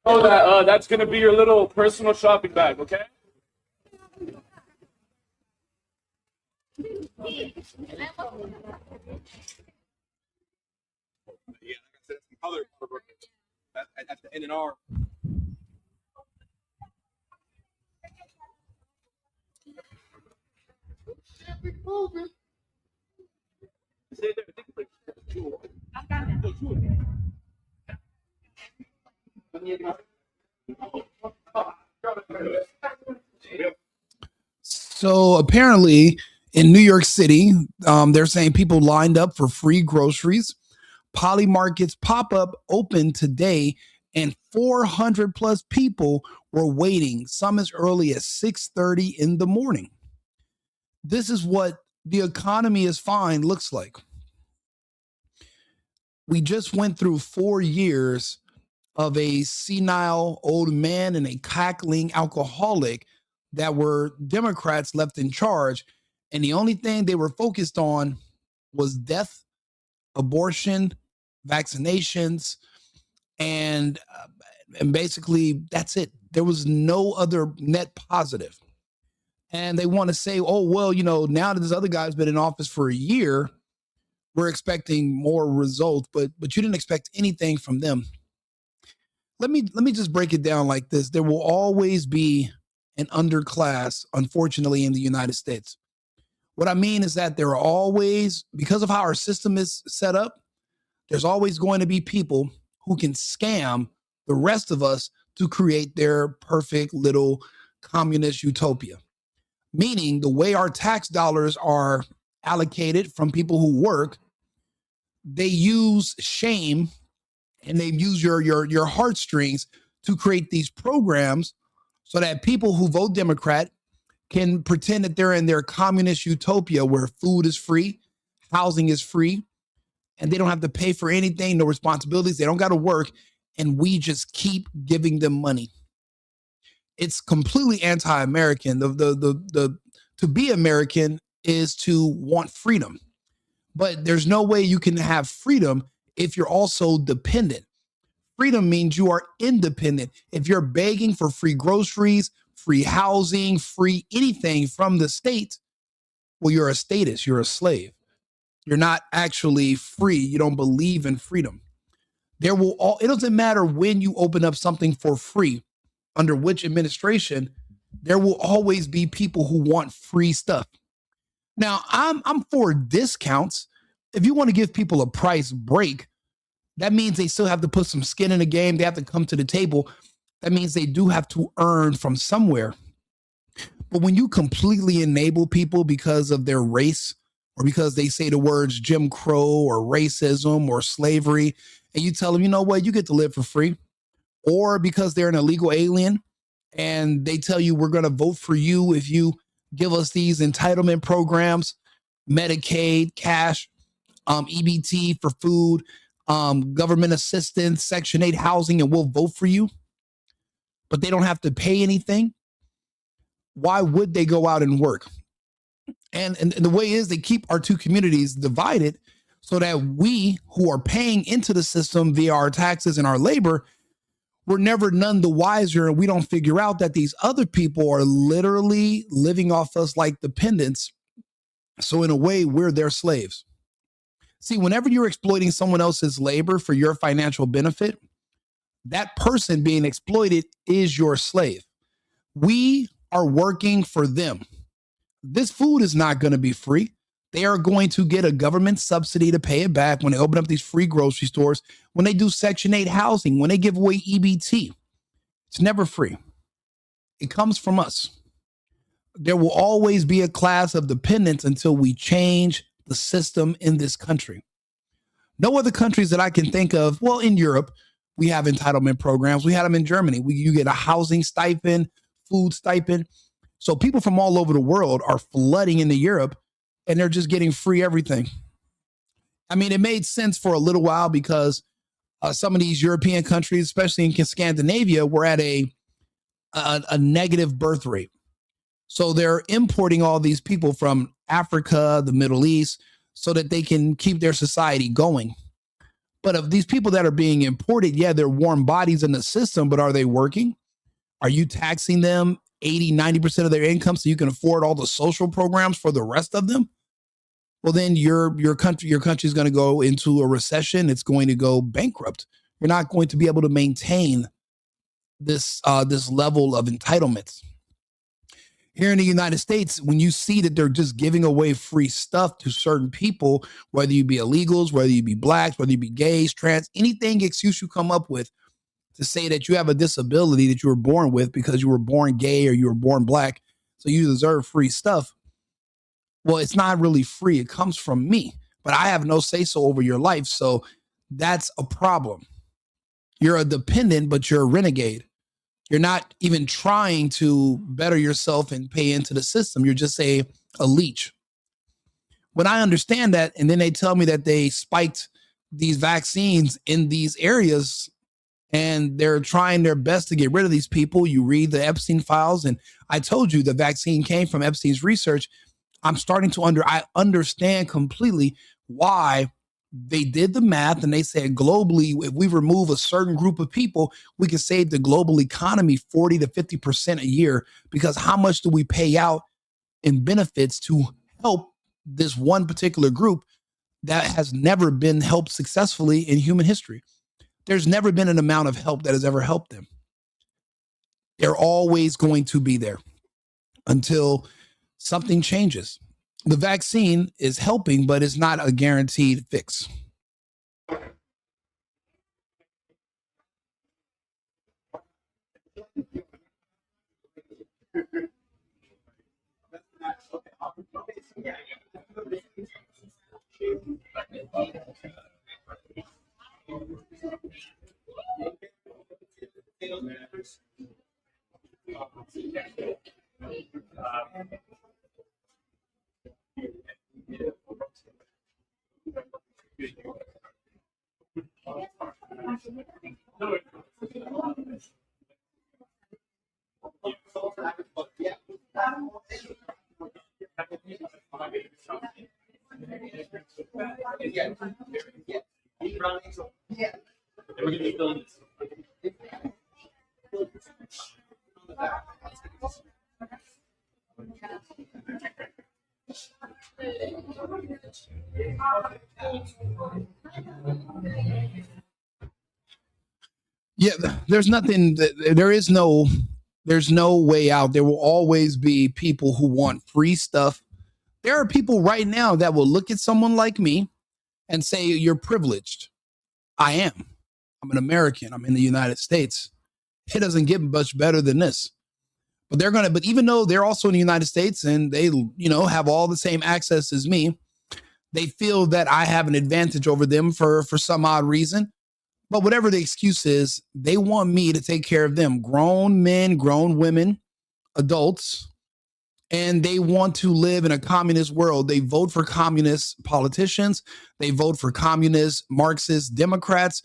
Oh, that's gonna be your little personal shopping bag, okay? Yeah, like I said, some color at the N&R. So apparently in New York City, they're saying people lined up for free groceries. Poly markets pop up open today, and 400 plus people were waiting, some as early as 6:30 in the morning. This is what the economy is fine looks like. We just went through 4 years of a senile old man and a cackling alcoholic that were Democrats left in charge. And the only thing they were focused on was death, abortion, vaccinations, and basically that's it. There was no other net positive. And they want to say, oh, well, now that this other guy's been in office for a year, we're expecting more results, but you didn't expect anything from them. Let me just break it down like this. There will always be an underclass, unfortunately, in the United States. What I mean is that there are always, because of how our system is set up, there's always going to be people who can scam the rest of us to create their perfect little communist utopia. Meaning the way our tax dollars are allocated from people who work, they use shame and they use your heartstrings to create these programs so that people who vote Democrat can pretend that they're in their communist utopia where food is free, housing is free, and they don't have to pay for anything, no responsibilities, they don't got to work, and we just keep giving them money. It's completely anti-American. The to be American is to want freedom. But there's no way you can have freedom if you're also dependent. Freedom means you are independent. If you're begging for free groceries, free housing, free anything from the state, well, you're a statist, you're a slave. You're not actually free. You don't believe in freedom. It doesn't matter when you open up something for free, under which administration, there will always be people who want free stuff. Now, I'm for discounts. If you want to give people a price break, that means they still have to put some skin in the game. They have to come to the table. That means they do have to earn from somewhere. But when you completely enable people because of their race or because they say the words Jim Crow or racism or slavery, and you tell them, you know what, you get to live for free, or because they're an illegal alien and they tell you we're going to vote for you if you give us these entitlement programs, Medicaid, cash, EBT for food, government assistance, Section 8 housing, and we'll vote for you. But they don't have to pay anything. Why would they go out and work? And the way is they keep our two communities divided so that we who are paying into the system via our taxes and our labor, we're never none the wiser, and we don't figure out that these other people are literally living off us like dependents. So in a way, we're their slaves. See, whenever you're exploiting someone else's labor for your financial benefit, that person being exploited is your slave. We are working for them. This food is not going to be free. They are going to get a government subsidy to pay it back when they open up these free grocery stores, when they do Section 8 housing, when they give away EBT. It's never free. It comes from us. There will always be a class of dependents until we change the system in this country. No other countries that I can think of. Well, in Europe, we have entitlement programs. We had them in Germany. You get a housing stipend, food stipend. So people from all over the world are flooding into Europe and they're just getting free everything. I mean, it made sense for a little while because some of these European countries, especially in Scandinavia, were at a negative birth rate. So they're importing all these people from Africa, the Middle East, so that they can keep their society going. But of these people that are being imported, yeah, they're warm bodies in the system, but are they working? Are you taxing them 80, 90% of their income so you can afford all the social programs for the rest of them? Well, then your country is going to go into a recession. It's going to go bankrupt. You're not going to be able to maintain this level of entitlements. Here in the United States, when you see that they're just giving away free stuff to certain people, whether you be illegals, whether you be blacks, whether you be gays, trans, anything excuse you come up with to say that you have a disability that you were born with because you were born gay or you were born black, so you deserve free stuff. Well, it's not really free. It comes from me, but I have no say so over your life. So that's a problem. You're a dependent, but you're a renegade. You're not even trying to better yourself and pay into the system. You're just a leech. When I understand that, and then they tell me that they spiked these vaccines in these areas and they're trying their best to get rid of these people. You read the Epstein files, and I told you the vaccine came from Epstein's research. I'm starting to I understand completely why they did the math and they said globally, if we remove a certain group of people, we can save the global economy 40 to 50% a year, because how much do we pay out in benefits to help this one particular group that has never been helped successfully in human history? There's never been an amount of help that has ever helped them. They're always going to be there until something changes. The vaccine is helping, but it's not a guaranteed fix. Yeah, there's nothing. There's no way out. There will always be people who want free stuff. There are people right now that will look at someone like me and say, "You're privileged." I am. I'm an American. I'm in the United States. It doesn't get much better than this. But even though they're also in the United States and they, have all the same access as me, they feel that I have an advantage over them for some odd reason. But whatever the excuse is, they want me to take care of them. Grown men, grown women, adults, and they want to live in a communist world. They vote for communist politicians. They vote for communist, Marxist, Democrats.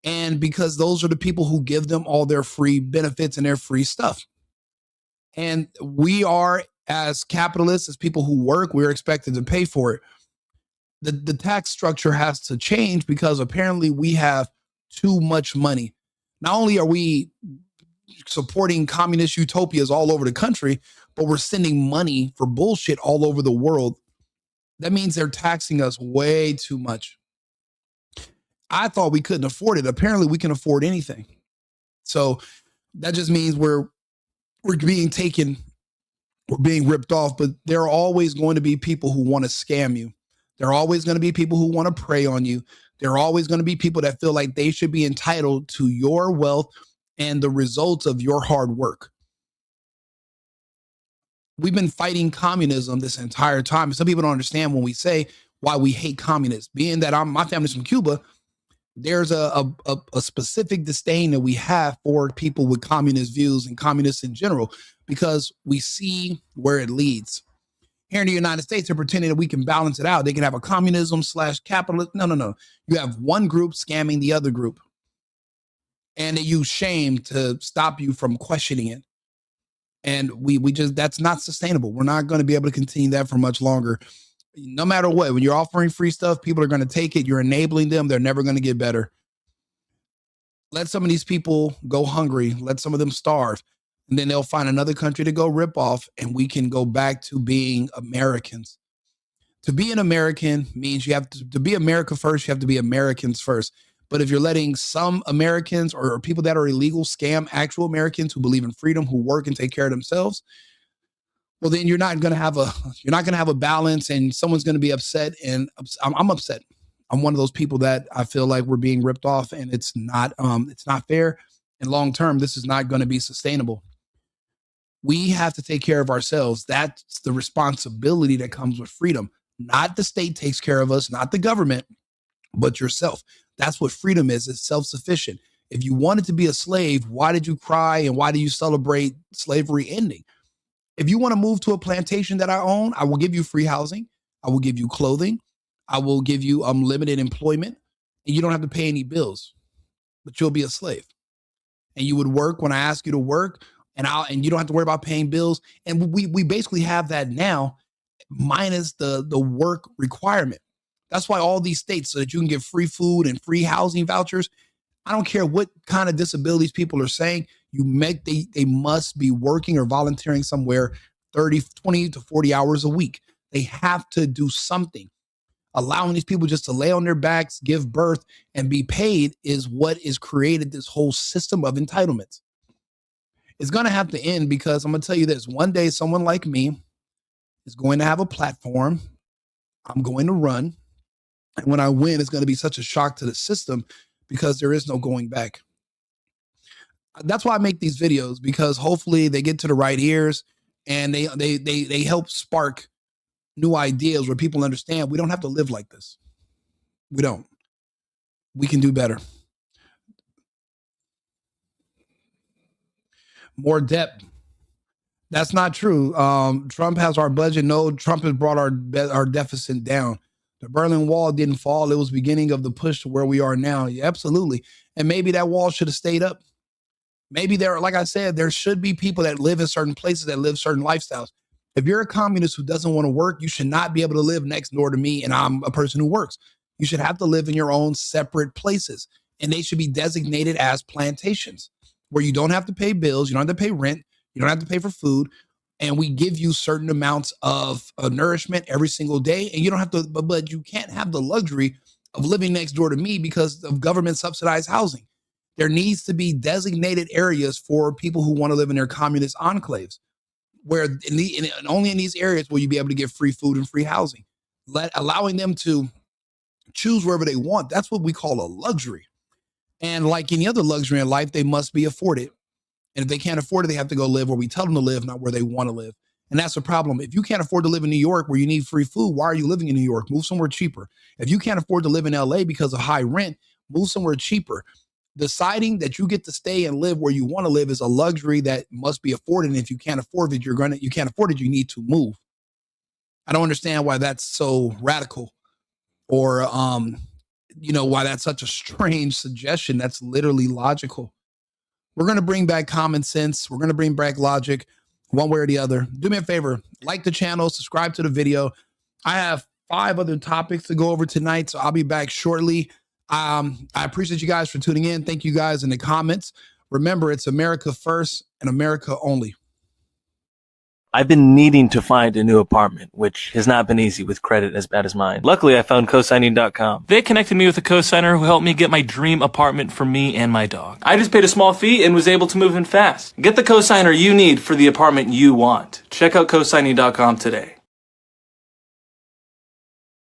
And because those are the people who give them all their free benefits and their free stuff. And we are, as capitalists, as people who work, we're expected to pay for it. The tax structure has to change because apparently we have too much money. Not only are we supporting communist utopias all over the country, but we're sending money for bullshit all over the world. That means they're taxing us way too much. I thought we couldn't afford it. Apparently we can afford anything. So that just means we're being taken, we're being ripped off, but there are always going to be people who want to scam you. There are always going to be people who want to prey on you. There are always going to be people that feel like they should be entitled to your wealth and the results of your hard work. We've been fighting communism this entire time. Some people don't understand when we say why we hate communists. Being that my family's from Cuba, there's a specific disdain that we have for people with communist views and communists in general, because we see where it leads. Here in the United States, they're pretending that we can balance it out. They can have a communism / capitalist. No. You have one group scamming the other group. And they use shame to stop you from questioning it. And we just, that's not sustainable. We're not going to be able to continue that for much longer. No matter what, when you're offering free stuff, people are going to take it. You're enabling them. They're never going to get better. Let some of these people go hungry. Let some of them starve. And then they'll find another country to go rip off, and we can go back to being Americans. To be an American means you have to be America first. You have to be Americans first. But if you're letting some Americans or people that are illegal scam actual Americans who believe in freedom, who work and take care of themselves, well, then you're not going to have a balance, and someone's going to be upset. And I'm upset. I'm one of those people that I feel like we're being ripped off, and it's not fair. And long term, this is not going to be sustainable. We have to take care of ourselves. That's the responsibility that comes with freedom. Not the state takes care of us, not the government, but yourself. That's what freedom is. It's self-sufficient. If you wanted to be a slave, why did you cry and why do you celebrate slavery ending? If you want to move to a plantation that I own, I will give you free housing. I will give you clothing. I will give you limited employment, and you don't have to pay any bills, but you'll be a slave. And you would work when I ask you to work, and you don't have to worry about paying bills. And we basically have that now, minus the work requirement. That's why all these states, so that you can get free food and free housing vouchers. I don't care what kind of disabilities people are saying, they must be working or volunteering somewhere 30, 20 to 40 hours a week. They have to do something. Allowing these people just to lay on their backs, give birth, and be paid is what is created this whole system of entitlements. It's going to have to end, because I'm going to tell you this. One day, someone like me is going to have a platform. I'm going to run. And when I win, it's going to be such a shock to the system, because there is no going back. That's why I make these videos, because hopefully they get to the right ears, and they help spark new ideas where people understand we don't have to live like this. We don't. We can do better. More debt. That's not true. Trump has our budget. No, Trump has brought our deficit down. The Berlin Wall didn't fall. It was beginning of the push to where we are now. Yeah, absolutely. And maybe that wall should have stayed up. Maybe like I said, there should be people that live in certain places, that live certain lifestyles. If you're a communist who doesn't want to work, you should not be able to live next door to me, and I'm a person who works. You should have to live in your own separate places, and they should be designated as plantations where you don't have to pay bills, you don't have to pay rent, you don't have to pay for food, and we give you certain amounts of nourishment every single day, and you don't have to, but you can't have the luxury of living next door to me because of government subsidized housing. There needs to be designated areas for people who want to live in their communist enclaves, where only in these areas will you be able to get free food and free housing. Allowing them to choose wherever they want. That's what we call a luxury. And like any other luxury in life, they must be afforded. And if they can't afford it, they have to go live where we tell them to live, not where they want to live. And that's the problem. If you can't afford to live in New York where you need free food, why are you living in New York? Move somewhere cheaper. If you can't afford to live in LA because of high rent, move somewhere cheaper. Deciding that you get to stay and live where you want to live is a luxury that must be afforded. And if you can't afford it, you need to move. I don't understand why that's so radical, or why that's such a strange suggestion. That's literally logical. We're going to bring back common sense. We're going to bring back logic, one way or the other. Do me a favor, like the channel, subscribe to the video. I have 5 other topics to go over tonight, so I'll be back shortly. I appreciate you guys for tuning in. Thank you guys in the comments. Remember, it's America first and America only. I've been needing to find a new apartment, which has not been easy with credit as bad as mine. Luckily, I found cosigning.com. They connected me with a cosigner who helped me get my dream apartment for me and my dog. I just paid a small fee and was able to move in fast. Get the cosigner you need for the apartment you want. Check out cosigning.com today.